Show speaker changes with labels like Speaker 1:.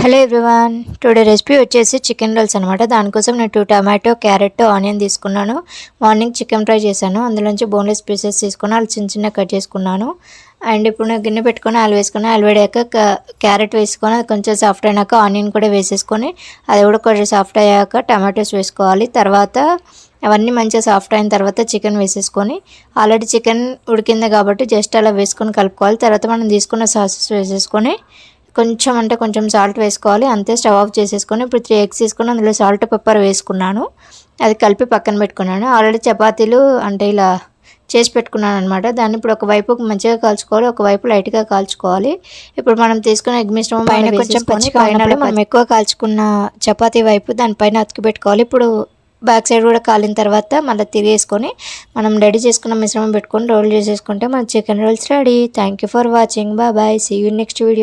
Speaker 1: Hello everyone, today recipe వచ్చేసి chicken roles అనమాట. దానికోసం నేను 2 టమాటో, క్యారెట్, ఆనియన్ తీసుకున్నాను. మార్నింగ్ చికెన్ ఫ్రై చేశాను. అందులోంచి బోన్లెస్ పీసెస్ తీసుకుని అవి చిన్న చిన్న కట్ చేసుకున్నాను. అండ్ ఇప్పుడు నేను గిన్నె పెట్టుకొని ఆయిల్ వేసుకొని, ఆయిల్ వేడాక క్యారెట్ వేసుకొని అది కొంచెం సాఫ్ట్ అయినాక ఆనియన్ కూడా వేసేసుకొని అది కూడా కొంచెం సాఫ్ట్ అయ్యాక టమాటోస్ వేసుకోవాలి. తర్వాత అవన్నీ మంచిగా సాఫ్ట్ అయిన తర్వాత చికెన్ వేసేసుకొని, ఆల్రెడీ చికెన్ ఉడికింది కాబట్టి జస్ట్ అలా వేసుకొని కలుపుకోవాలి. తర్వాత మనం తీసుకున్న సాసెస్ వేసేసుకొని కొంచెం సాల్ట్ వేసుకోవాలి. అంతే, స్టవ్ ఆఫ్ చేసేసుకొని ఇప్పుడు 3 ఎగ్స్ తీసుకొని అందులో సాల్ట్ పెప్పర్ వేసుకున్నాను. అది కలిపి పక్కన పెట్టుకున్నాను. ఆల్రెడీ చపాతీలు అంటే ఇలా చేసి పెట్టుకున్నాను అనమాట. దాన్ని ఇప్పుడు ఒకవైపు మంచిగా కాల్చుకోవాలి, ఒకవైపు లైట్గా కాల్చుకోవాలి. ఇప్పుడు మనం తీసుకున్న ఎగ్ మిశ్రమం పైన కొంచెం పచ్చిగా మనం ఎక్కువ కాల్చుకున్న చపాతీ వైపు దానిపైన అతికి పెట్టుకోవాలి. ఇప్పుడు బ్యాక్ సైడ్ కూడా కాలిన తర్వాత మళ్ళీ తిరిగేసుకొని మనం రెడీ చేసుకున్న మిశ్రమం పెట్టుకొని రోల్ చేసేసుకుంటే మన chicken rolls ready. Thank you for watching. Bye. See you next video.